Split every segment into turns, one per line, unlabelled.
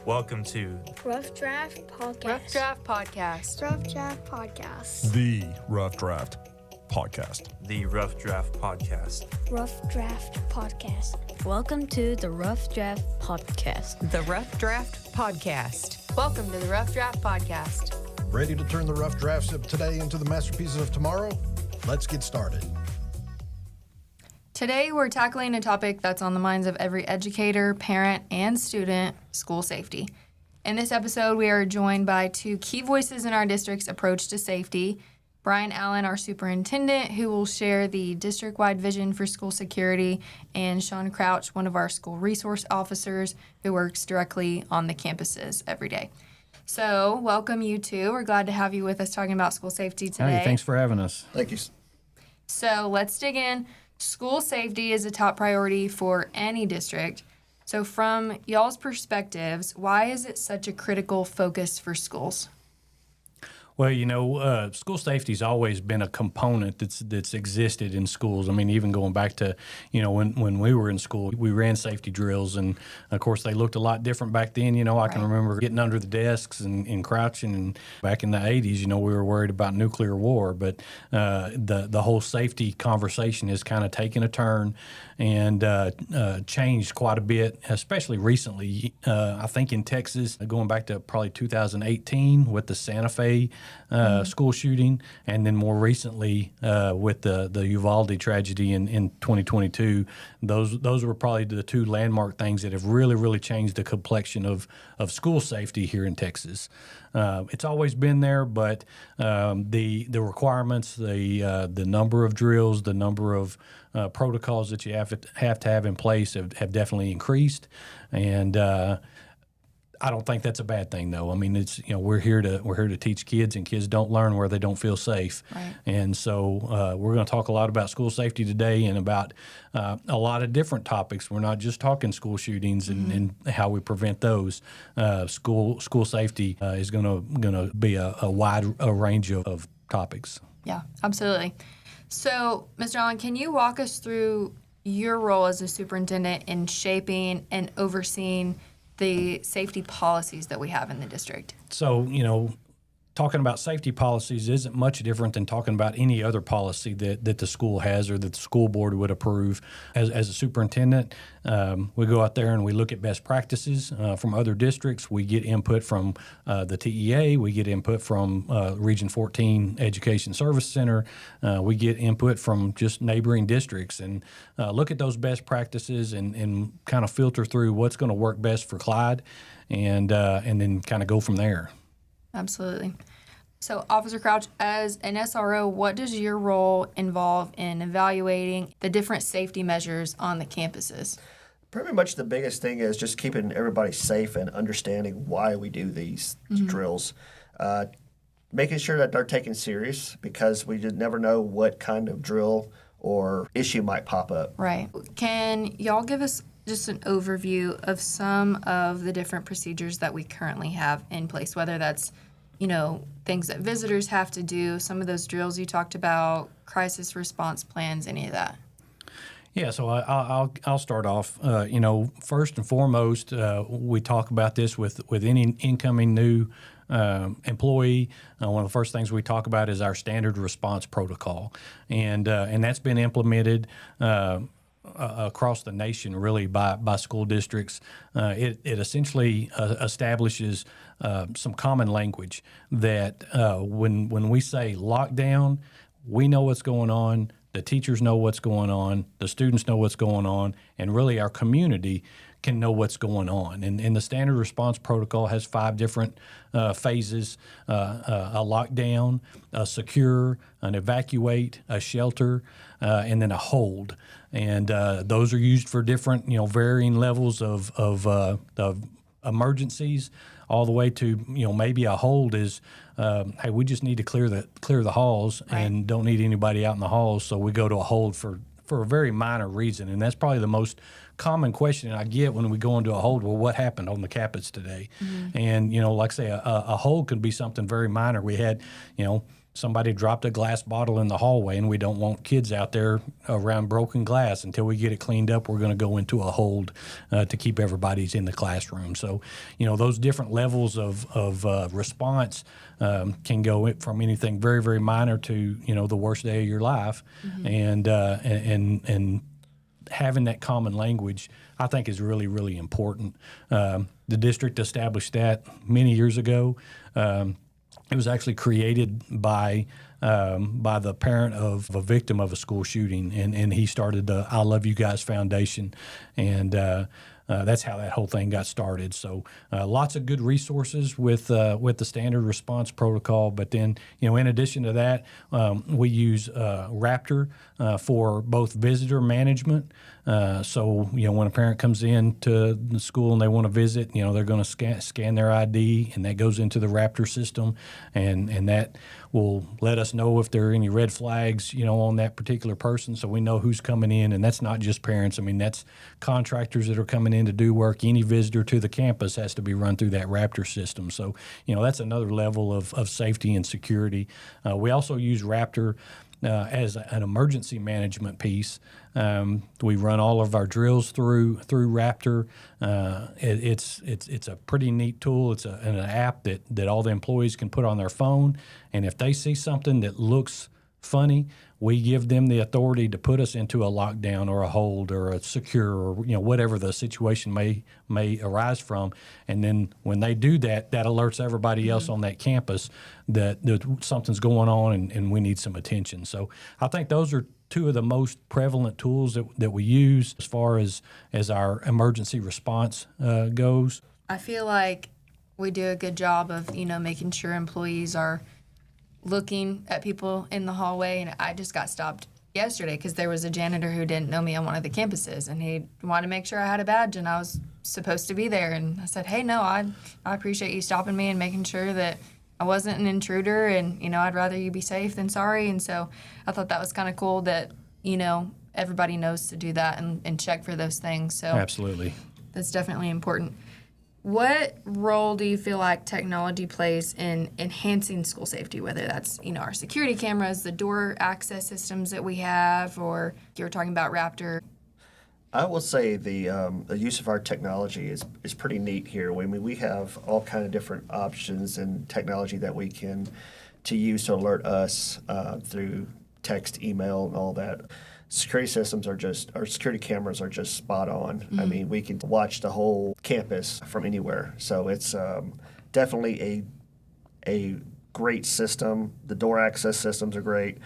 Welcome to
Rough Draft Podcast.
Rough Draft Podcast.
Rough Draft Podcast.
The Rough Draft Podcast.
the Rough Draft Podcast.
Rough Draft Podcast.
Welcome to the Rough Draft Podcast.
The Rough Draft Podcast. Welcome to the Rough Draft Podcast.
Ready to turn the rough drafts of today into the masterpieces of tomorrow? Let's get started.
Today we're tackling a topic that's on the minds of every educator, parent, and student: school safety. In this episode, we are joined by two key voices in our district's approach to safety: Brian Allen, our superintendent, who will share the district-wide vision for school security, and Sean Crouch, one of our school resource officers who works directly on the campuses every day. So, welcome you two. We're glad to have you with us talking about school safety today.
Hey, thanks for having us.
Thank you.
So, let's dig in. School safety is a top priority for any district. So, from y'all's perspectives, why is it such a critical focus for schools?
Well, school safety's always been a component that's existed in schools. I mean, even going back to, when we were in school, we ran safety drills, and of course they looked a lot different back then. I can remember getting under the desks and crouching, and back in the 80s, we were worried about nuclear war. But the whole safety conversation has kind of taken a turn and changed quite a bit, especially recently. I think in Texas, going back to probably 2018 with the Santa Fe school shooting, and then more recently with the Uvalde tragedy in 2022. Those were probably the two landmark things that have really changed the complexion of school safety here in Texas. It's always been there, but the requirements, the number of drills, the number of protocols that you have to have in place have definitely increased, and I don't think that's a bad thing, though. I mean, it's we're here to teach kids, and kids don't learn where they don't feel safe.
Right.
And so we're going to talk a lot about school safety today, and about a lot of different topics. We're not just talking school shootings and how we prevent those. School safety is going to be a wide range of topics.
Yeah, absolutely. So, Mr. Allen, can you walk us through your role as a superintendent in shaping and overseeing the safety policies that we have in the district?
So, talking about safety policies isn't much different than talking about any other policy that the school has or that the school board would approve. As a superintendent, we go out there and we look at best practices from other districts. We get input from the TEA. We get input from Region 14 Education Service Center. We get input from just neighboring districts, and look at those best practices and kind of filter through what's going to work best for Clyde, and then kind of go from there.
Absolutely. So, Officer Crouch, as an SRO, what does your role involve in evaluating the different safety measures on the campuses?
Pretty much the biggest thing is just keeping everybody safe and understanding why we do these drills. Making sure that they're taken serious, because we just never know what kind of drill or issue might pop up.
Right. Can y'all give us just an overview of some of the different procedures that we currently have in place, whether that's, things that visitors have to do, some of those drills you talked about, crisis response plans, any of that?
Yeah, so I'll start off. First and foremost, we talk about this with any incoming new employee. One of the first things we talk about is our standard response protocol, and that's been implemented across the nation, really, by school districts. It essentially establishes some common language that when we say lockdown, we know what's going on, the teachers know what's going on, the students know what's going on, and really our community can know what's going on. And the standard response protocol has 5 different phases: a lockdown, a secure, an evacuate, a shelter, and then a hold. And those are used for different, varying levels of emergencies, all the way to, maybe a hold is, hey, we just need to clear the halls, right, and don't need anybody out in the halls, so we go to a hold for a very minor reason. And that's probably the most common question I get when we go into a hold. Well, what happened on the campus today? And, like I say, a hold can be something very minor. We had, somebody dropped a glass bottle in the hallway, and we don't want kids out there around broken glass. Until we get it cleaned up, we're going to go into a hold to keep everybody's in the classroom. So, those different levels of response can go from anything very, very minor to, the worst day of your life. And having that common language, I think, is really, really important. The district established that many years ago. It was actually created by the parent of a victim of a school shooting, and he started the I Love You Guys Foundation, and that's how that whole thing got started. So lots of good resources with the standard response protocol. But then, in addition to that, we use Raptor for both visitor management. So when a parent comes in to the school and they want to visit, they're going to scan their ID, and that goes into the Raptor system, and that will let us know if there are any red flags, on that particular person, so we know who's coming in. And that's not just parents. I mean, that's contractors that are coming in to do work. Any visitor to the campus has to be run through that Raptor system. So, that's another level of safety and security. We also use Raptor as an emergency management piece. We run all of our drills through Raptor. It's a pretty neat tool. It's an app that all the employees can put on their phone, and if they see something that looks funny, we give them the authority to put us into a lockdown or a hold or a secure or whatever the situation may arise from. And then when they do that, that alerts everybody else on that campus that something's going on and we need some attention. So I think those are two of the most prevalent tools that we use as far as our emergency response goes.
I feel like we do a good job of, making sure employees are looking at people in the hallway. And I just got stopped yesterday because there was a janitor who didn't know me on one of the campuses, and he wanted to make sure I had a badge and I was supposed to be there. And I said, hey, no, I appreciate you stopping me and making sure that I wasn't an intruder, and, I'd rather you be safe than sorry. And so I thought that was kind of cool that, everybody knows to do that and check for those things. So
Absolutely.
That's definitely important. What role do you feel like technology plays in enhancing school safety, whether that's, our security cameras, the door access systems that we have, or you were talking about Raptor?
I will say the use of our technology is pretty neat here. I mean, we have all kind of different options and technology that we can use to alert us through text, email, and all that. Security cameras are just spot on. Mm-hmm. I mean, we can watch the whole campus from anywhere. So it's definitely a great system. The door access systems are great.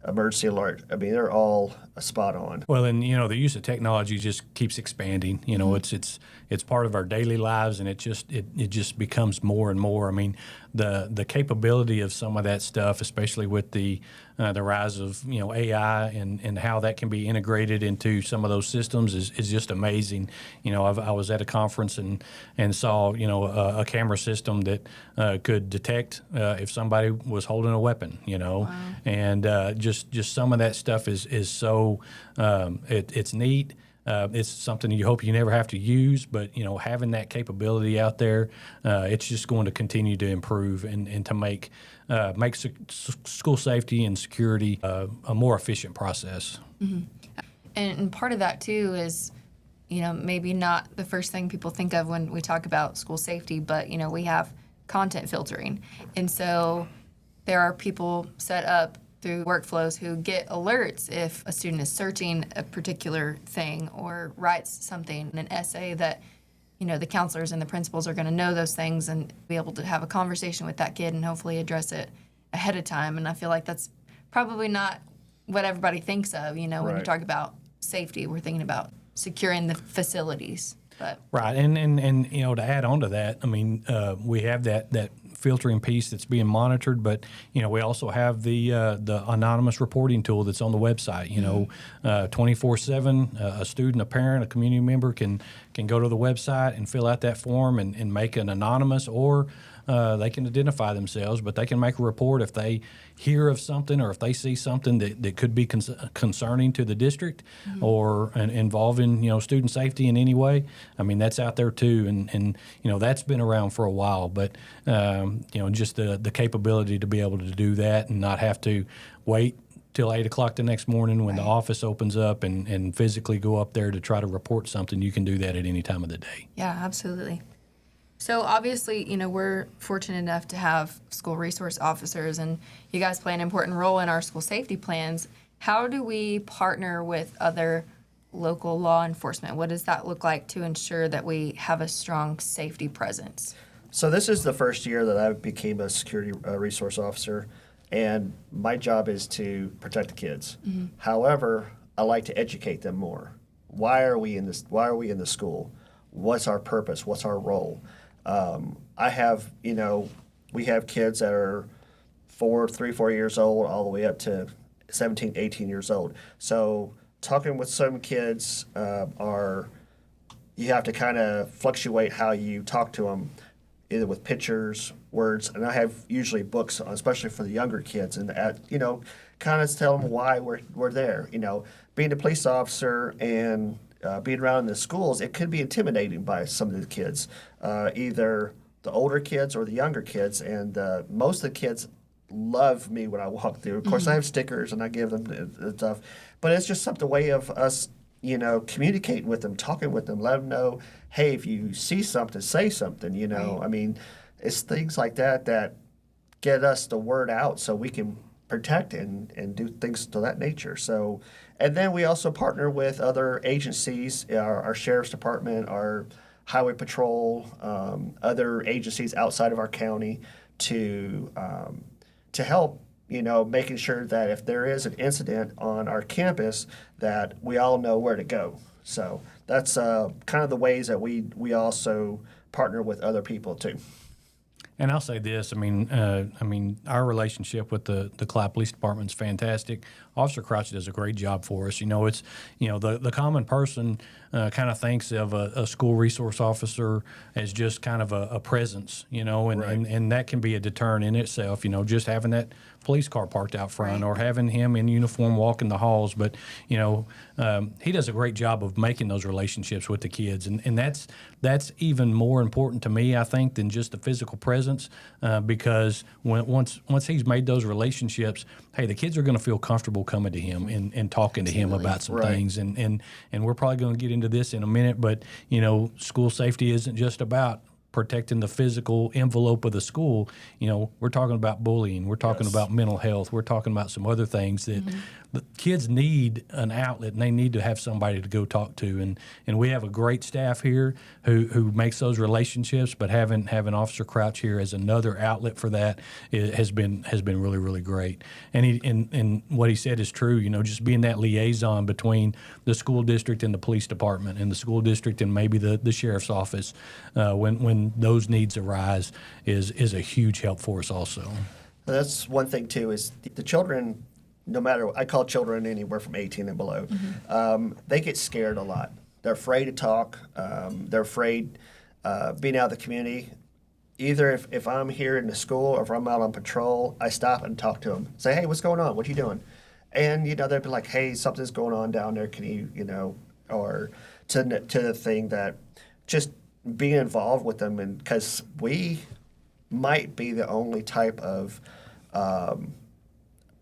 Emergency alert. I mean, they're all spot on.
Well, and the use of technology just keeps expanding. It's part of our daily lives, and it just becomes more and more. I mean, the capability of some of that stuff, especially with the rise of AI and how that can be integrated into some of those systems is just amazing. I was at a conference and saw a camera system that could detect if somebody was holding a weapon. Wow. And just some of that stuff is so it's neat. It's something you hope you never have to use, but having that capability out there, it's just going to continue to improve and to make school safety and security a more efficient process.
Mm-hmm. And part of that too is, maybe not the first thing people think of when we talk about school safety, but we have content filtering, and so there are people set up through workflows who get alerts if a student is searching a particular thing or writes something in an essay that, the counselors and the principals are going to know those things and be able to have a conversation with that kid and hopefully address it ahead of time. And I feel like that's probably not what everybody thinks of, when you talk about safety, we're thinking about securing the facilities. But.
Right, and to add on to that, I mean, we have that filtering piece that's being monitored, but we also have the anonymous reporting tool that's on the website. 24/7, a student, a parent, a community member can go to the website and fill out that form and make an anonymous or they can identify themselves, but they can make a report if they hear of something or if they see something that could be concerning to the district or involving, student safety in any way. I mean, that's out there too, and that's been around for a while, but just the capability to be able to do that and not have to wait till 8 o'clock the next morning when the office opens up and physically go up there to try to report something. You can do that at any time of the day.
Yeah, absolutely. So obviously, we're fortunate enough to have school resource officers, and you guys play an important role in our school safety plans. How do we partner with other local law enforcement? What does that look like to ensure that we have a strong safety presence?
So this is the first year that I became a security resource officer, and my job is to protect the kids. However, I like to educate them more. Why are we in this? Why are we in the school? What's our purpose? What's our role? I have, we have kids that are 4 years old all the way up to 17, 18 years old. So talking with some kids you have to kind of fluctuate how you talk to them, either with pictures, words, and I have usually books, especially for the younger kids, and kind of tell them why we're there. Being a police officer and being around in the schools, it could be intimidating by some of the kids, either the older kids or the younger kids. And most of the kids love me when I walk through. Of course, I have stickers and I give them and stuff, but it's just a way of us, communicating with them, talking with them, let them know, hey, if you see something, say something.
Right.
I mean, it's things like that get us the word out so we can protect and do things to that nature. So, and then we also partner with other agencies, our sheriff's department, our highway patrol, other agencies outside of our county to help, making sure that if there is an incident on our campus, that we all know where to go. So that's kind of the ways that we also partner with other people too.
And I'll say this: our relationship with the Clyde Police Department is fantastic. Officer Crouch does a great job for us. It's the common person kind of thinks of a school resource officer as just kind of a presence, and that can be a deterrent in itself. Just having that police car parked out front or having him in uniform walking the halls. But he does a great job of making those relationships with the kids, and that's even more important to me, I think, than just the physical presence, because once he's made those relationships, hey, the kids are going to feel comfortable coming to him and talking to him about some things. And we're probably going to get into this in a minute, but school safety isn't just about protecting the physical envelope of the school. We're talking about bullying. We're talking about mental health. We're talking about some other things that the kids need an outlet, and they need to have somebody to go talk to. And we have a great staff here who makes those relationships, but having Officer Crouch here as another outlet for that has been really, really great. And what he said is true. Just being that liaison between the school district and the police department, and the school district and maybe the sheriff's office, when those needs arise, is a huge help for us also.
That's one thing too, is the children, no matter, I call children anywhere from 18 and below, they get scared a lot. They're afraid to talk. They're afraid being out of the community. Either if I'm here in the school or if I'm out on patrol, I stop and talk to them. Say, hey, what's going on? What are you doing? And, they'd be like, hey, something's going on down there. Can you, or to the thing that just being involved with them, and because we might be the only type of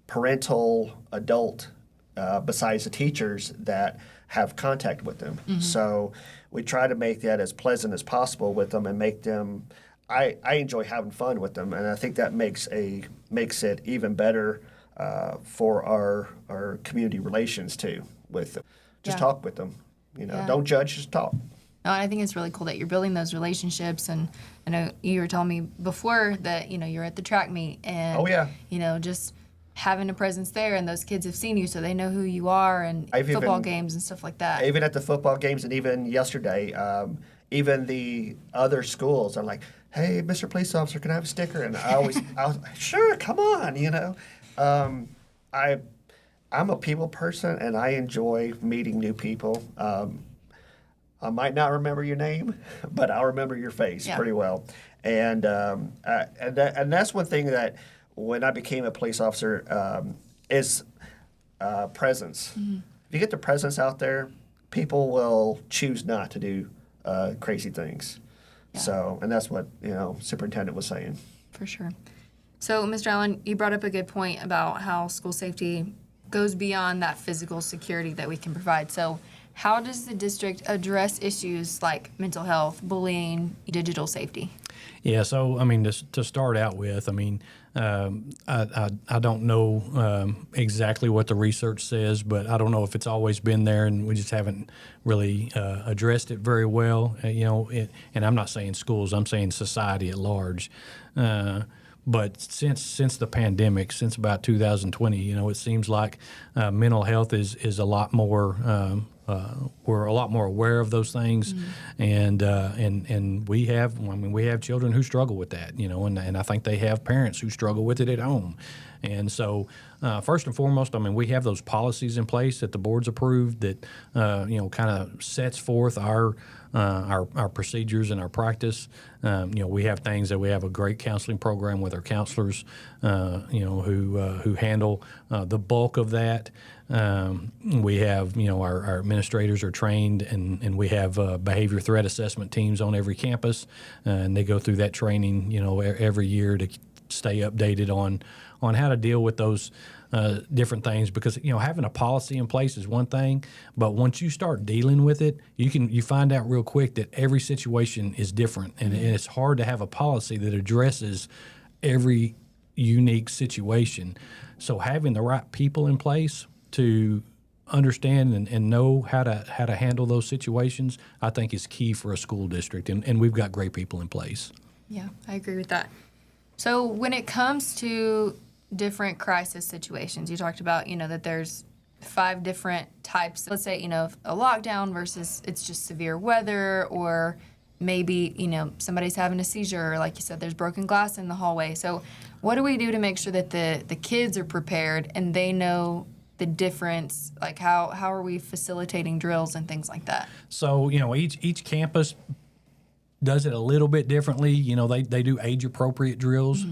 parental adult besides the teachers that have contact with them. So we try to make that as pleasant as possible with them and make them. I enjoy having fun with them, and I think that makes it even better for our community relations too. With them. Just talk with them. Don't judge, just talk.
No, I think it's really cool that you're building those relationships. And I know you were telling me before that, you're at the track meet and, just having a presence there, and those kids have seen you, so they know who you are, and football games and stuff like that.
Even at the football games, and even yesterday, even the other schools are like, hey, Mr. Police Officer, can I have a sticker? And I was like, sure, come on, I'm a people person, and I enjoy meeting new people. I might not remember your name, but I'll remember your face
Yeah.
pretty well. And that's one thing that when I became a police officer is presence. If you get the presence out there, people will choose not to do crazy things.
Yeah.
So, and that's what Superintendent was saying.
For sure. So, Mr. Allen, you brought up a good point about how school safety goes beyond that physical security that we can provide. So, how does the district address issues like mental health, bullying, digital safety?
Yeah, so I mean, to start out with, I mean, I don't know exactly what the research says, but I don't know if it's always been there, and we just haven't really addressed it very well. And I'm not saying schools; I'm saying society at large. But since the pandemic, since about 2020, it seems like mental health is a lot more. We're a lot more aware of those things, and we have children who struggle with that, and I think they have parents who struggle with it at home, and so first and foremost, I mean, we have those policies in place that the board's approved that kind of sets forth our procedures and our practice. We have things that we have a great counseling program with our counselors, who handle the bulk of that. We have, our administrators are trained, and we have behavior threat assessment teams on every campus, and they go through that training, every year to stay updated on how to deal with those different things, because having a policy in place is one thing, but once you start dealing with it, you find out real quick that every situation is different, and it's hard to have a policy that addresses every unique situation. So having the right people in place to understand and know how to handle those situations, I think is key for a school district, and we've got great people in place.
Yeah, I agree with that. So when it comes to different crisis situations, you talked about, that there's 5 different types. Let's say, a lockdown versus it's just severe weather, or maybe, somebody's having a seizure, or like you said, there's broken glass in the hallway. So what do we do to make sure that the kids are prepared and they know the difference? Like how are we facilitating drills and things like that?
So, each campus does it a little bit differently. They do age-appropriate drills,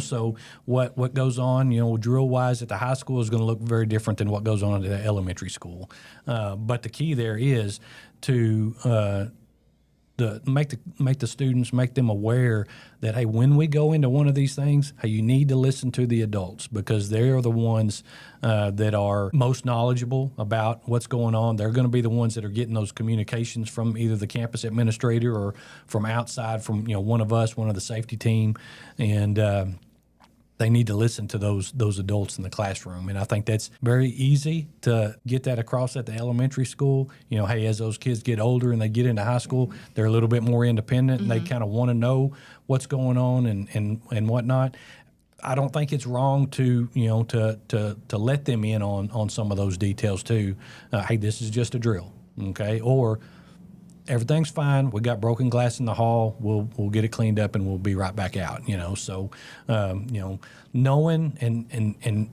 so what goes on, drill-wise at the high school is going to look very different than what goes on at the elementary school. But the key there is to make the students, make them aware that, hey, when we go into one of these things, hey, you need to listen to the adults, because they are the ones that are most knowledgeable about what's going on. They're going to be the ones that are getting those communications from either the campus administrator or from outside, from one of us, one of the safety team, and they need to listen to those adults in the classroom. And I think that's very easy to get that across at the elementary school. Hey, as those kids get older and they get into high school, they're a little bit more independent, and they kind of want to know what's going on and whatnot. I don't think it's wrong to let them in on some of those details too. Hey, this is just a drill, okay? Or everything's fine. We got broken glass in the hall. We'll get it cleaned up and we'll be right back out. So knowing and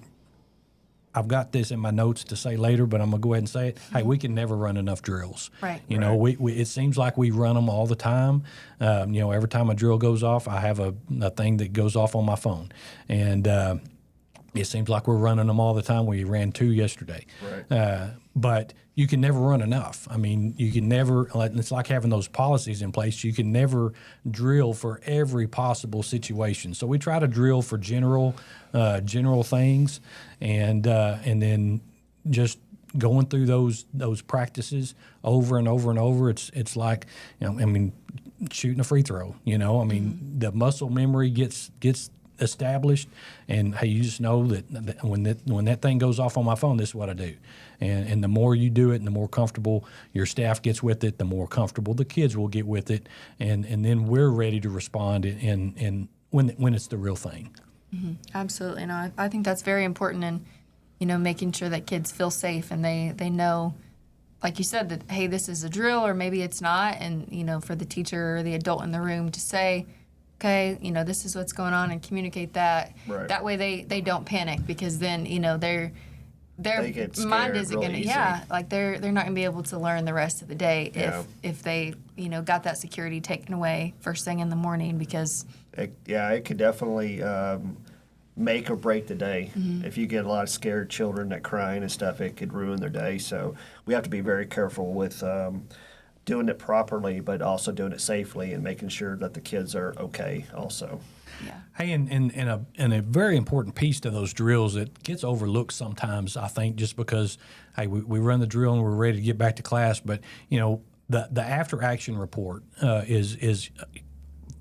I've got this in my notes to say later, but I'm gonna go ahead and say it. Hey, we can never run enough drills.
Right.
We it seems like we run them all the time. Every time a drill goes off, I have a thing that goes off on my phone, and it seems like we're running them all the time. We ran 2 yesterday.
Right.
But you can never run enough. I mean, you can never, it's like having those policies in place. You can never drill for every possible situation. So we try to drill for general things, and then just going through those practices over and over and over. It's like, shooting a free throw, the muscle memory gets established, and hey, you just know that when that thing goes off on my phone, this is what I do, and the more you do it, and the more comfortable your staff gets with it, the more comfortable the kids will get with it, and then we're ready to respond and when it's the real thing.
Mm-hmm. Absolutely. No, I think that's very important, and making sure that kids feel safe and they know, like you said, that hey, this is a drill, or maybe it's not, and for the teacher or the adult in the room to say, okay, this is what's going on, and communicate that.
Right.
That way they don't panic, because then, their
they get scared
mind isn't
real
going to,
easy.
like they're not going to be able to learn the rest of the day
Yeah.
if they, got that security taken away first thing in the morning because.
It could definitely make or break the day. If you get a lot of scared children that crying and stuff, it could ruin their day. So we have to be very careful with doing it properly, but also doing it safely and making sure that the kids are okay also.
Yeah.
Hey, and a very important piece to those drills that gets overlooked sometimes, I think, just because, hey, we run the drill and we're ready to get back to class, but, the after action report is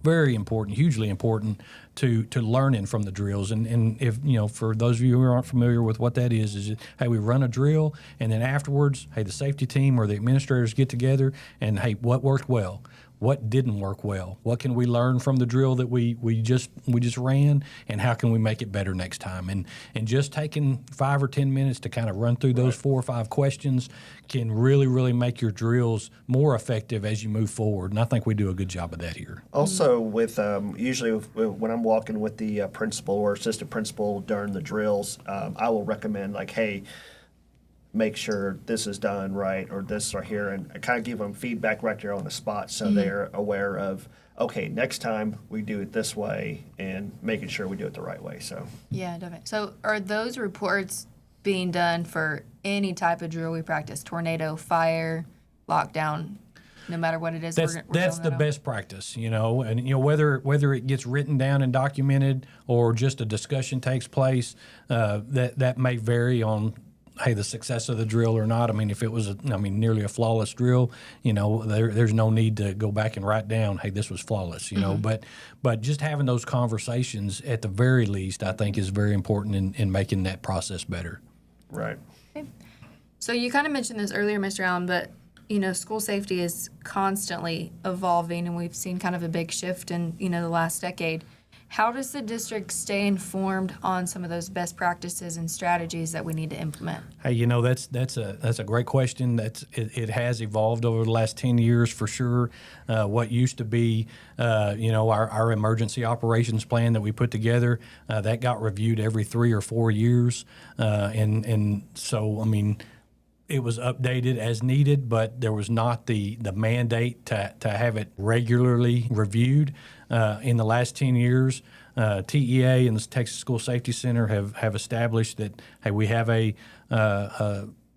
very important, hugely important to learning from the drills. And if, for those of you who aren't familiar with what that is, hey, we run a drill and then afterwards, hey, the safety team or the administrators get together and, hey, what worked well? What didn't work well? What can we learn from the drill that we just ran, and how can we make it better next time? And just taking 5 or 10 minutes to kind of run through those 4 or 5 questions can really, really make your drills more effective as you move forward. And I think we do a good job of that here.
Also, with usually when I'm walking with the principal or assistant principal during the drills, I will recommend hey, make sure this is done right or this right here, and I kind of give them feedback right there on the spot so they're aware of, okay, next time we do it this way and making sure we do it the right way. So
Yeah, definitely. So are those reports being done for any type of drill we practice? Tornado, fire, lockdown, no matter what it is?
That's the best practice, and whether it gets written down and documented or just a discussion takes place, that may vary on, hey, the success of the drill or not. I mean, if it was nearly a flawless drill, there's no need to go back and write down, hey, this was flawless, but just having those conversations at the very least, I think is very important in making that process better.
right.
Okay. So you kind of mentioned this earlier, Mr. Allen, but school safety is constantly evolving, and we've seen kind of a big shift in the last decade. How does the district stay informed on some of those best practices and strategies that we need to implement?
Hey, that's a great question. It has evolved over the last 10 years for sure. What used to be, our emergency operations plan that we put together, that got reviewed every 3 or 4 years, and so it was updated as needed, but there was not the mandate to have it regularly reviewed. In the last 10 years, TEA and the Texas School Safety Center have established that, hey, we have a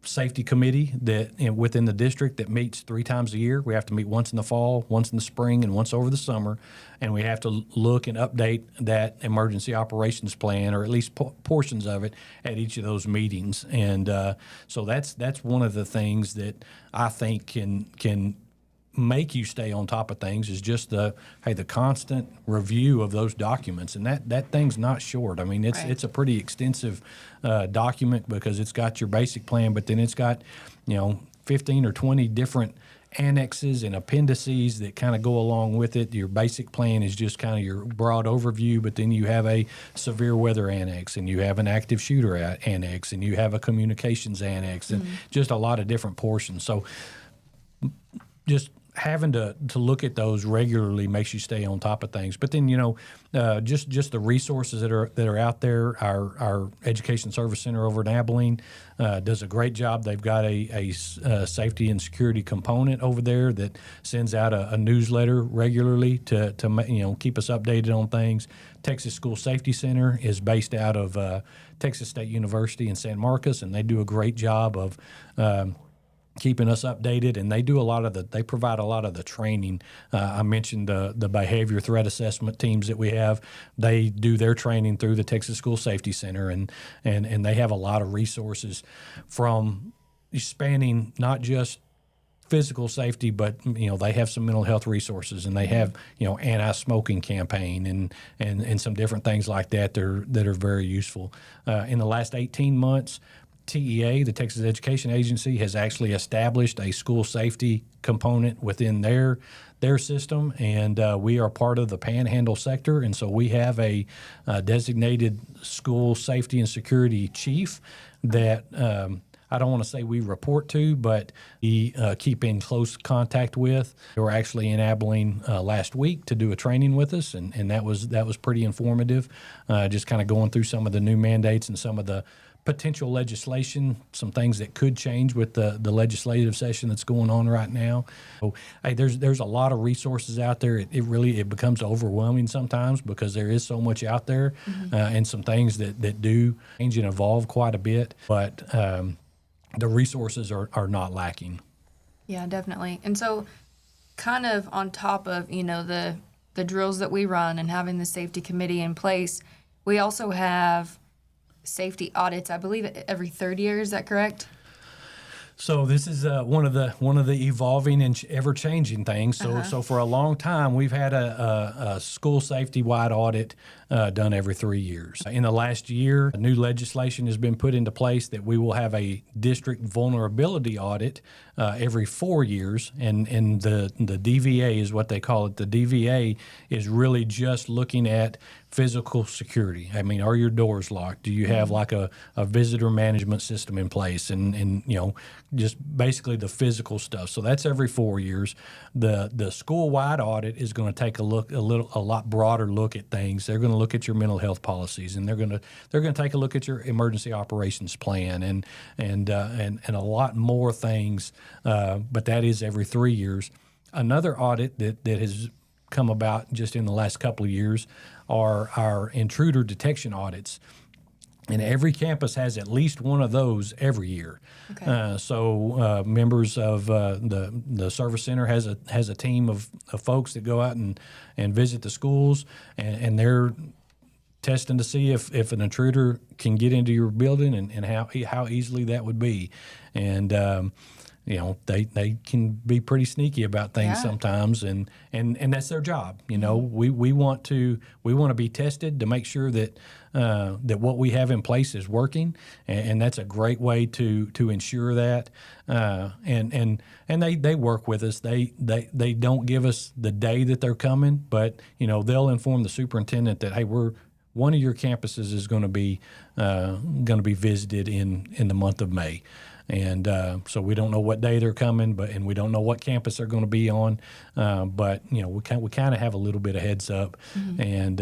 safety committee that within the district that meets 3 times a year. We have to meet once in the fall, once in the spring, and once over the summer, and we have to look and update that emergency operations plan, or at least portions of it, at each of those meetings. And so that's one of the things that I think can make you stay on top of things, is just the constant review of those documents, and that thing's not short. It's a pretty extensive document because it's got your basic plan, but then it's got 15 or 20 different annexes and appendices that kind of go along with it. Your basic plan is just kind of your broad overview, but then you have a severe weather annex, and you have an active shooter annex, and you have a communications annex, and just a lot of different portions. So just having to look at those regularly makes you stay on top of things. But then, just the resources that are out there. Our Education Service Center over in Abilene does a great job. They've got a safety and security component over there that sends out a newsletter regularly to keep us updated on things. Texas School Safety Center is based out of Texas State University in San Marcos, and they do a great job of keeping us updated, and they provide a lot of the training. I mentioned the behavior threat assessment teams that we have. They do their training through the Texas School Safety Center, and they have a lot of resources from spanning not just physical safety, but they have some mental health resources, and they have anti-smoking campaign and some different things like that that are very useful. In the last 18 months, TEA, the Texas Education Agency, has actually established a school safety component within their system, and we are part of the Panhandle sector, and so we have a designated school safety and security chief that I don't want to say we report to, but we keep in close contact with. They were actually in Abilene last week to do a training with us, and that was pretty informative, just kind of going through some of the new mandates and some of the potential legislation, some things that could change with the legislative session that's going on right now. So, hey, there's a lot of resources out there. It becomes overwhelming sometimes because there is so much out there, and some things that do change and evolve quite a bit. But the resources are not lacking.
Yeah, definitely. And so kind of on top of, the drills that we run and having the safety committee in place, we also have safety audits, I believe, every third year. Is that correct?
So this is one of the evolving and ever changing things. So for a long time, we've had a school safety wide audit done every 3 years. In the last year, new legislation has been put into place that we will have a district vulnerability audit every 4 years, and the DVA is what they call it. The DVA is really just looking at physical security. I mean, are your doors locked? Do you have like a visitor management system in place? And just basically the physical stuff. So that's every 4 years. The school-wide audit is going to take a lot broader look at things. They're going to look at your mental health policies, and they're going to take a look at your emergency operations plan and a lot more things. But that is every 3 years. Another audit that has come about just in the last couple of years are our intruder detection audits. And every campus has at least one of those every year. Okay. So members of the service center has a team of folks that go out and visit the schools, and they're testing to see if an intruder can get into your building and how easily that would be. And they can be pretty sneaky about things sometimes, and that's their job. We want to be tested to make sure that what we have in place is working, and that's a great way to ensure that. And they work with us. They don't give us the day that they're coming, but they'll inform the superintendent that, hey, one of your campuses is going to be visited in the month of May. And so we don't know what day they're coming, and we don't know what campus they're going to be on. But we kind of have a little bit of heads up. And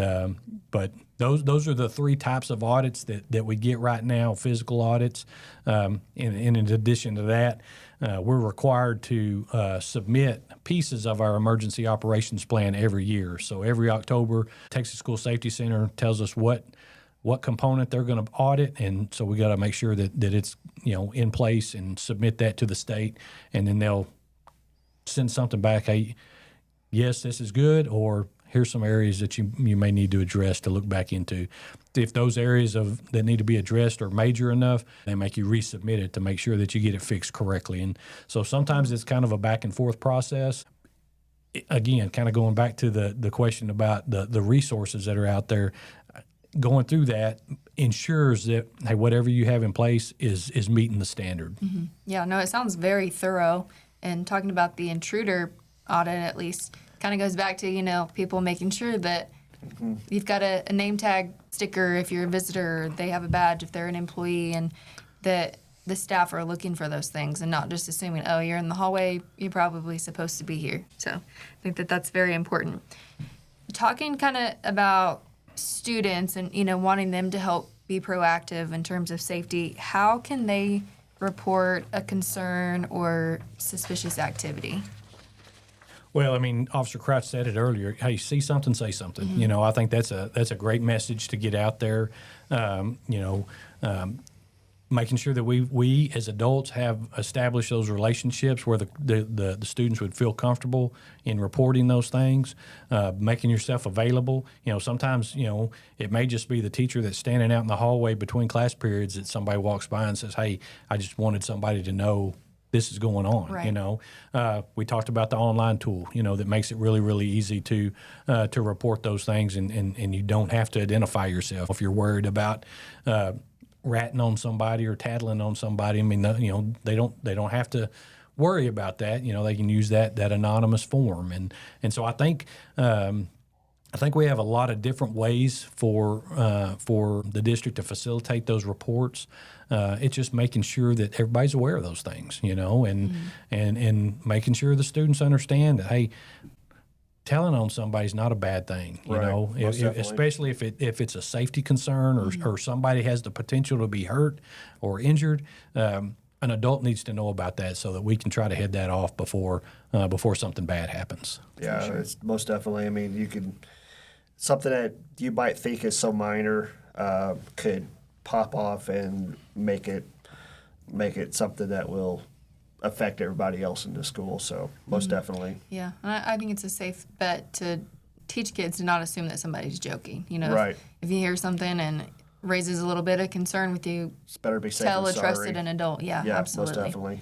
but those are the three types of audits that we get right now: physical audits. And in addition to that, we're required to submit pieces of our emergency operations plan every year. So every October, Texas School Safety Center tells us what component they're going to audit, and so we got to make sure that it's in place and submit that to the state, and then they'll send something back. Hey, yes, this is good, or here's some areas that you may need to address to look back into. If those areas that need to be addressed are major enough, they make you resubmit it to make sure that you get it fixed correctly. And so sometimes it's kind of a back and forth process. Again, kind of going back to the question about the resources that are out there. Going through that ensures that, hey, whatever you have in place is meeting the standard.
Mm-hmm. Yeah, no, it sounds very thorough. And talking about the intruder audit, at least, kind of goes back to, people making sure that you've got a name tag sticker if you're a visitor, or they have a badge if they're an employee, and that the staff are looking for those things and not just assuming, oh, you're in the hallway, you're probably supposed to be here. So I think that's very important. Talking kind of about students and wanting them to help be proactive in terms of safety, how can they report a concern or suspicious activity?
Well, I mean, Officer Crouch said it earlier. Hey, see something, say something. Mm-hmm. I think that's a great message to get out there. Making sure that we as adults have established those relationships where the students would feel comfortable in reporting those things, making yourself available. Sometimes, it may just be the teacher that's standing out in the hallway between class periods that somebody walks by and says, hey, I just wanted somebody to know this is going on. Right. We talked about the online tool, that makes it really, really easy to report those things, and you don't have to identify yourself if you're worried about ratting on somebody or tattling on somebody. I mean, they don't have to worry about that. They can use that anonymous form, and so I think we have a lot of different ways for the district to facilitate those reports. It's just making sure that everybody's aware of those things, and making sure the students understand that, hey, telling on somebody's not a bad thing, you
Right.
know,
Most definitely.
especially if it's a safety concern or somebody has the potential to be hurt or injured. An adult needs to know about that so that we can try to head that off before something bad happens.
Yeah, it's most definitely. I mean, you can something that you might think is so minor could pop off and make it something that will affect everybody else in the school. So most definitely.
Yeah, and I think it's a safe bet to teach kids to not assume that somebody's joking. You know,
Right.
if you hear something and raises a little bit of concern with you,
It's better to be safe
tell
than
a trusted
sorry.
adult. Yeah,
Yeah,
absolutely.
most definitely.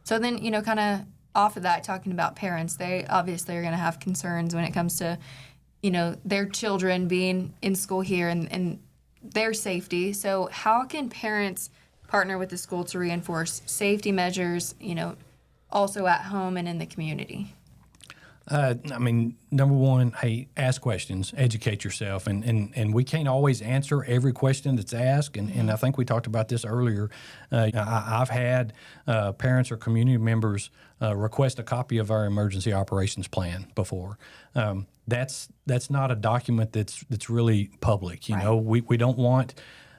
So then, kind of off of that, talking about parents, they obviously are going to have concerns when it comes to, their children being in school here and their safety. So how can parents partner with the school to reinforce safety measures, also at home and in the community?
I mean, number one, hey, ask questions, educate yourself, and we can't always answer every question that's asked. And I think we talked about this earlier. I've had parents or community members request a copy of our emergency operations plan before. That's not a document that's really public. You know, we don't want.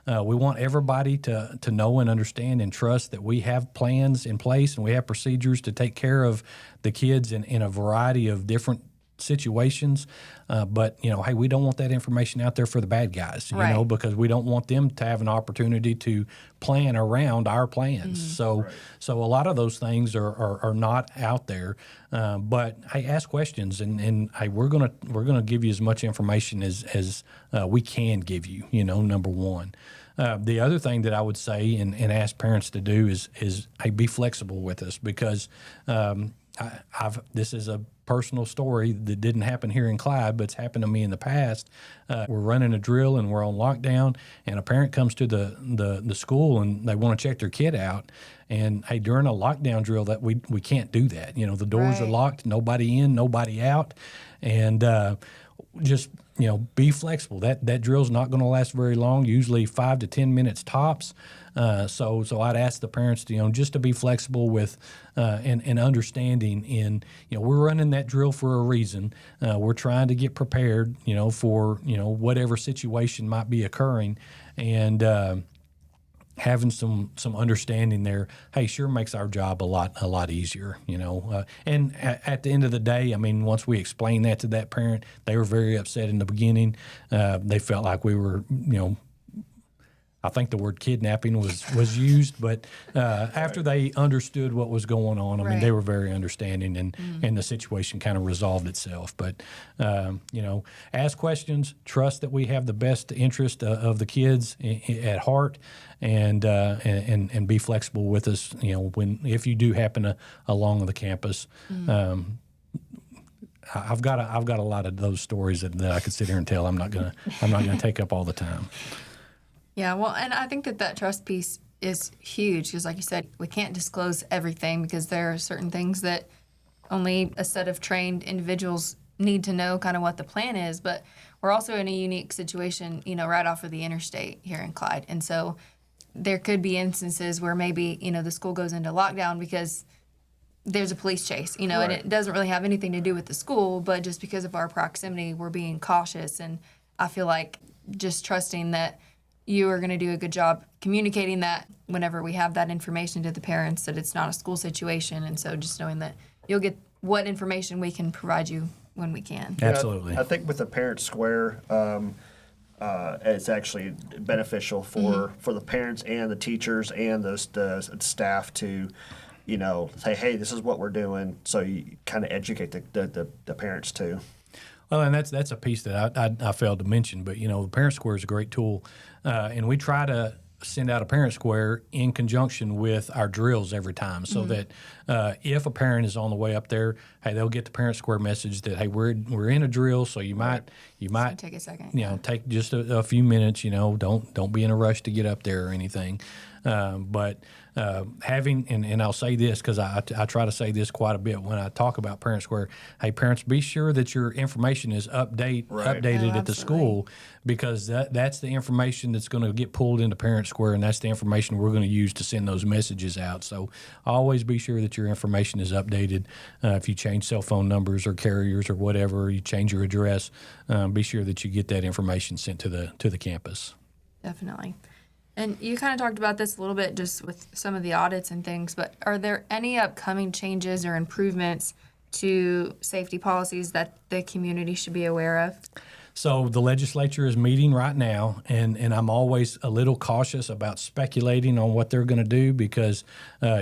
We want everybody to know and understand and trust that we have plans in place and we have procedures to take care of the kids in a variety of different situations. But, hey, we don't want that information out there for the bad guys, you know, because we don't want them to have an opportunity to plan around our plans. So a lot of those things are not out there. But, hey, ask questions and hey, we're gonna give you as much information as we can give you, number one. The other thing that I would say and ask parents to do is hey, be flexible with us because this is a personal story that didn't happen here in Clyde, but it's happened to me in the past. We're running a drill and we're on lockdown, and a parent comes to the school and they want to check their kid out. And hey, during a lockdown drill, that we can't do that. The doors are locked, nobody in, nobody out, and just be flexible. That drill's not going to last very long, usually 5 to 10 minutes tops. So I'd ask the parents to just to be flexible with and understanding in we're running that drill for a reason. We're trying to get prepared for whatever situation might be occurring, and having some understanding there, hey, sure makes our job a lot easier, and at the end of the day, I mean, once we explained that to that parent, they were very upset in the beginning. They felt like we were, I think the word kidnapping was used, but after they understood what was going on, I mean, they were very understanding, and the situation kind of resolved itself. But ask questions, trust that we have the best interest of the kids at heart, and be flexible with us. If you do happen along the campus. I've got a lot of those stories that I could sit here and tell. I'm not gonna take up all the time.
Yeah, well, and I think that trust piece is huge because, like you said, we can't disclose everything because there are certain things that only a set of trained individuals need to know kind of what the plan is. But we're also in a unique situation, right off of the interstate here in Clyde. And so there could be instances where maybe, the school goes into lockdown because there's a police chase, and it doesn't really have anything to do with the school, but just because of our proximity, we're being cautious. And I feel like just trusting that you are going to do a good job communicating that whenever we have that information to the parents, that it's not a school situation. And so just knowing that you'll get what information we can provide you when we can.
Absolutely.
I think with the parent square, it's actually beneficial for the parents and the teachers and the staff to, say, hey, this is what we're doing. So you kind of educate the parents too.
Well, and that's a piece that I failed to mention, but the Parent Square is a great tool, and we try to send out a Parent Square in conjunction with our drills every time, so that if a parent is on the way up there, hey, they'll get the Parent Square message that hey, we're in a drill, so you might
So take a second.
take just a few minutes. Don't be in a rush to get up there or anything. But having, and I'll say this because I try to say this quite a bit when I talk about Parent Square. Hey, parents, be sure that your information is updated at the school, because that's the information that's going to get pulled into Parent Square, and that's the information we're going to use to send those messages out. So always be sure that your information is updated. If you change cell phone numbers or carriers or whatever, you change your address, be sure that you get that information sent to the campus.
Definitely. And you kind of talked about this a little bit just with some of the audits and things, but are there any upcoming changes or improvements to safety policies that the community should be aware of?
So the legislature is meeting right now, and I'm always a little cautious about speculating on what they're going to do, because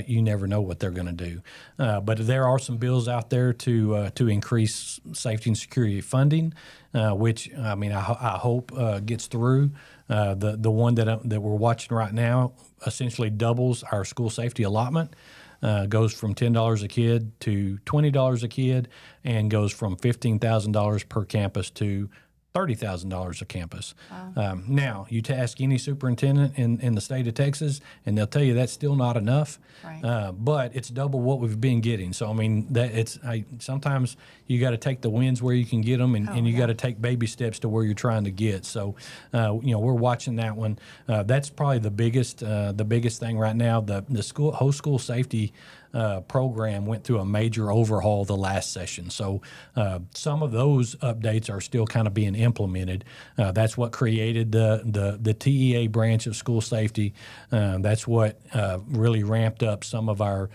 you never know what they're going to do. But there are some bills out there to increase safety and security funding, which I hope gets through. The one that we're watching right now essentially doubles our school safety allotment. Goes from $10 a kid to $20 a kid, and goes from $15,000 per campus to $30,000 a campus. Wow. Now, you ask any superintendent in the state of Texas, and they'll tell you that's still not enough. Right. But it's double what we've been getting. So, I mean, sometimes you got to take the wins where you can get them, and you got to take baby steps to where you're trying to get. So, we're watching that one. That's probably the biggest thing right now. The whole school safety program went through a major overhaul the last session. So some of those updates are still kind of being implemented. That's what created the TEA branch of school safety. That's what really ramped up some of our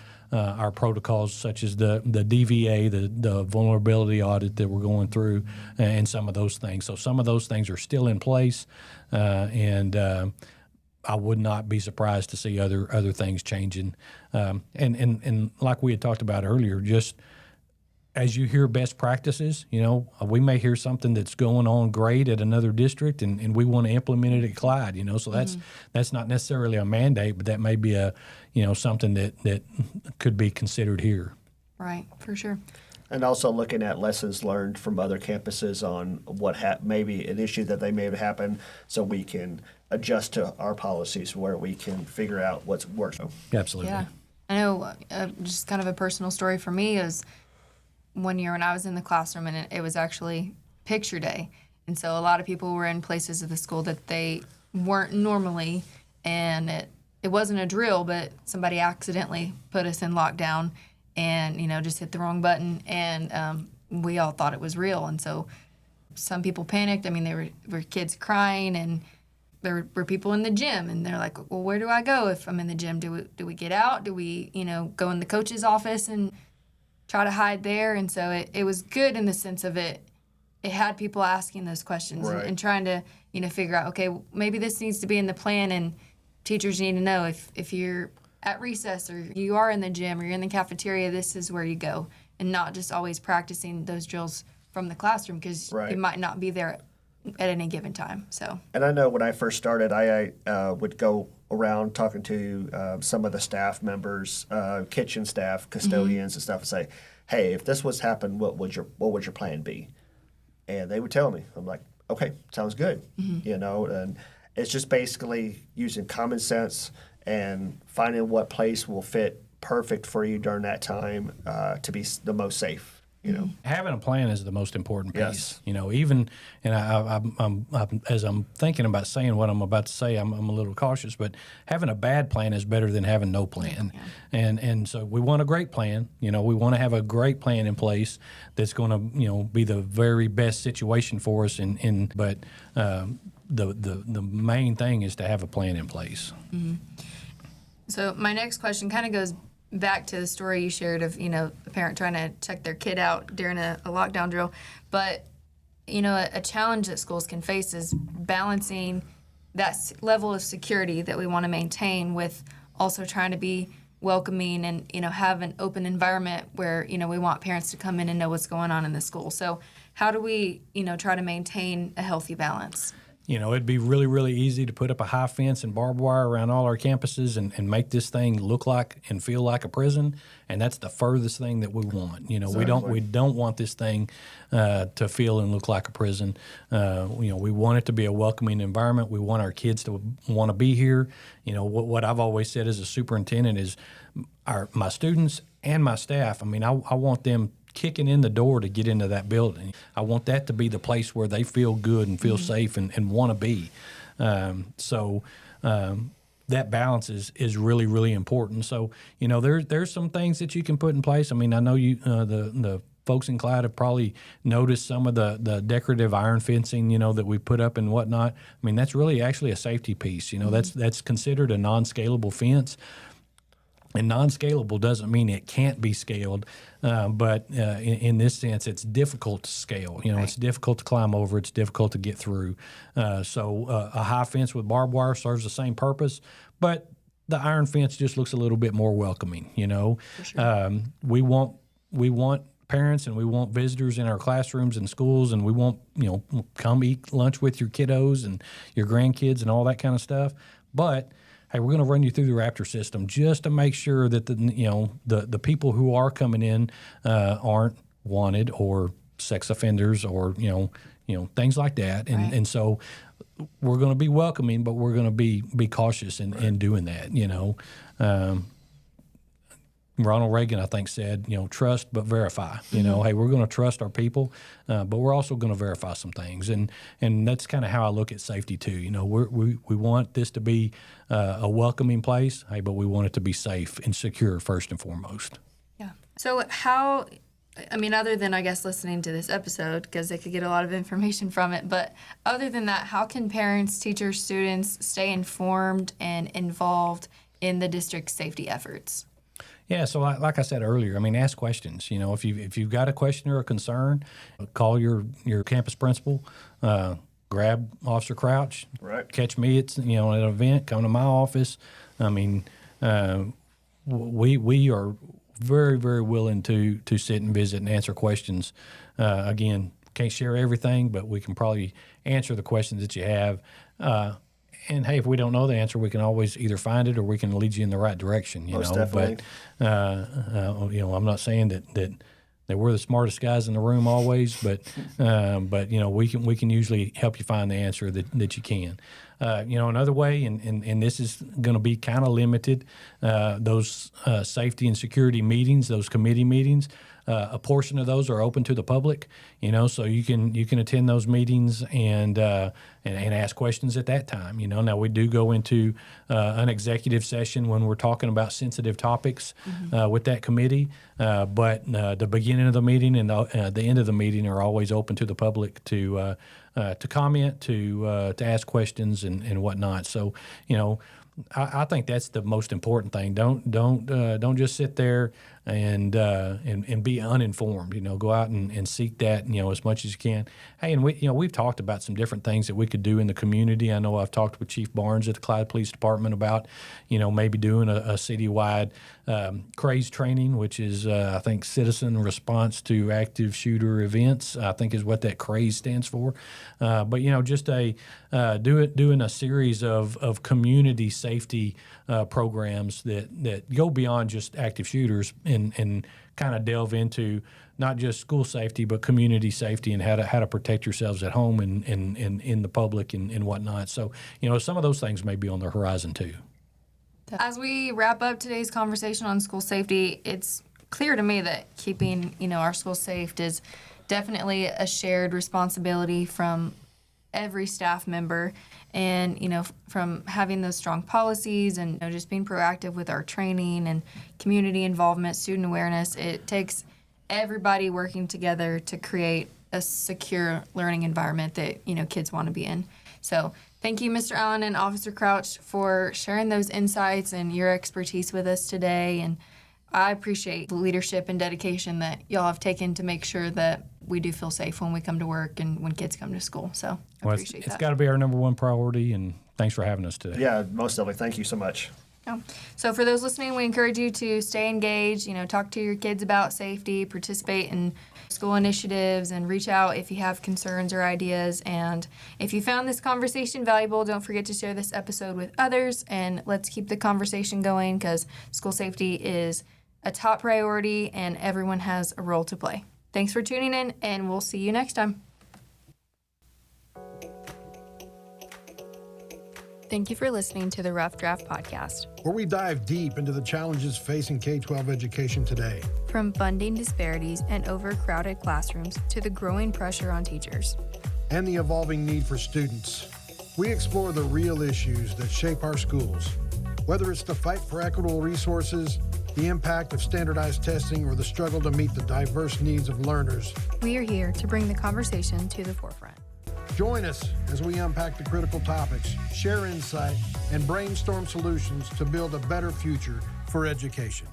protocols, such as the DVA, the vulnerability audit that we're going through, and some of those things. So some of those things are still in place, and I would not be surprised to see other things changing. And like we had talked about earlier, just as you hear best practices, we may hear something that's going on great at another district, and we want to implement it at Clyde. So that's not necessarily a mandate, but that may be something that could be considered here.
Right, for sure.
And also looking at lessons learned from other campuses on what maybe an issue that they may have happened, so we can adjust to our policies where we can figure out what's working.
Absolutely.
Yeah. I know just kind of a personal story for me is one year when I was in the classroom, and it was actually picture day. And so a lot of people were in places of the school that they weren't normally, and it wasn't a drill, but somebody accidentally put us in lockdown and, just hit the wrong button, and we all thought it was real. And so some people panicked. I mean, there were kids crying, and there were people in the gym, and they're like, well, where do I go if I'm in the gym? Do we get out? Do we, go in the coach's office and try to hide there? And so it was good in the sense of it had people asking those questions, right, and trying to, figure out, okay, maybe this needs to be in the plan, and teachers need to know if you're at recess or you are in the gym or you're in the cafeteria, this is where you go, and not just always practicing those drills from the classroom, because you might not be there at any given time. So. And
I know when I first started, I would go around talking to some of the staff members, kitchen staff, custodians, and stuff, and say, "Hey, if this was happen, what would your plan be?" And they would tell me. I'm like, "Okay, sounds good." And it's just basically using common sense and finding what place will fit perfect for you during that time to be the most safe.
Having a plan is the most important piece.
Yes.
Even, and I'm as I'm thinking about saying what I'm about to say, I'm a little cautious, but having a bad plan is better than having no plan. Yeah. And so we want a great plan. We want to have a great plan in place that's going to, be the very best situation for us. But the main thing is to have a plan in place.
Mm-hmm. So my next question kind of goes back to the story you shared of, a parent trying to check their kid out during a lockdown drill. But, a challenge that schools can face is balancing that level of security that we want to maintain with also trying to be welcoming and, have an open environment where, we want parents to come in and know what's going on in the school. So how do we, try to maintain a healthy balance?
It'd be really, really easy to put up a high fence and barbed wire around all our campuses and make this thing look like and feel like a prison. And that's the furthest thing that we want. We don't want this thing to feel and look like a prison. We want it to be a welcoming environment. We want our kids to want to be here. What I've always said as a superintendent is my students and my staff. I want them kicking in the door to get into that building. I want that to be the place where they feel good and feel safe and want to be. That balance is really, really important. So, there's some things that you can put in place. I know you the folks in Clyde have probably noticed some of the decorative iron fencing, that we put up and whatnot. That's really actually a safety piece. That's considered a non-scalable fence. And non-scalable doesn't mean it can't be scaled, but in this sense, it's difficult to scale. It's difficult to climb over. It's difficult to get through. So a high fence with barbed wire serves the same purpose, but the iron fence just looks a little bit more welcoming. For sure. We want parents and we want visitors in our classrooms and schools, and we want come eat lunch with your kiddos and your grandkids and all that kind of stuff, but hey, we're going to run you through the Raptor system just to make sure that the people who are coming in aren't wanted or sex offenders or things like that. And so we're going to be welcoming, but we're going to be cautious in doing that. Ronald Reagan, I think, said, trust but verify. Hey, we're going to trust our people, but we're also going to verify some things, and that's kind of how I look at safety too. We want this to be a welcoming place, hey, but we want it to be safe and secure first and foremost.
Yeah. So how? Other than I guess listening to this episode, because they could get a lot of information from it, but other than that, how can parents, teachers, students stay informed and involved in the district's safety efforts?
Yeah, so like I said earlier, ask questions. If you've got a question or a concern, call your campus principal, grab Officer Crouch,
right.
Catch me at an event, come to my office. We are very, very willing to sit and visit and answer questions. Again, can't share everything, but we can probably answer the questions that you have. And hey, if we don't know the answer, we can always either find it or we can lead you in the right direction.
Most definitely.
But I'm not saying that we're the smartest guys in the room always, but we can usually help you find the answer that you can. Another way, and this is going to be kind of limited, those safety and security meetings, those committee meetings. A portion of those are open to the public, so you can attend those meetings and ask questions at that time. Now we do go into an executive session when we're talking about sensitive topics with that committee, but the beginning of the meeting and the end of the meeting are always open to the public to comment, to ask questions and whatnot. So I think that's the most important thing. Don't just sit there and be uninformed. Go out and seek that as much as you can. Hey, and we've talked about some different things that we could do in the community. I know I've talked with Chief Barnes at the Clyde Police Department about maybe doing a citywide CRAZE training, which is I think Citizen Response to Active Shooter Events. I think is what that CRAZE stands for. But just doing a series of community safety programs that go beyond just active shooters and kind of delve into not just school safety but community safety and how to protect yourselves at home and in the public and whatnot. So some of those things may be on the horizon too.
As we wrap up today's conversation on school safety, it's clear to me that keeping our schools safe is definitely a shared responsibility from every staff member, and from having those strong policies and just being proactive with our training and community involvement, student awareness. It takes everybody working together to create a secure learning environment that kids want to be in. So thank you, Mr. Allen and Officer Crouch, for sharing those insights and your expertise with us today. And I appreciate the leadership and dedication that y'all have taken to make sure that we do feel safe when we come to work and when kids come to school. So I appreciate that.
It's got to be our number one priority, and thanks for having us today.
Yeah, most definitely. Thank you so much.
Oh. So for those listening, we encourage you to stay engaged, talk to your kids about safety, participate in school initiatives, and reach out if you have concerns or ideas. And if you found this conversation valuable, don't forget to share this episode with others, and let's keep the conversation going because school safety is a top priority and everyone has a role to play. Thanks for tuning in, and we'll see you next time. Thank you for listening to the Rough Draft Podcast.
Where we dive deep into the challenges facing K-12 education today.
From funding disparities and overcrowded classrooms to the growing pressure on teachers.
And the evolving need for students. We explore the real issues that shape our schools. Whether it's the fight for equitable resources, the impact of standardized testing, or the struggle to meet the diverse needs of learners.
We are here to bring the conversation to the forefront.
Join us as we unpack the critical topics, share insight, and brainstorm solutions to build a better future for education.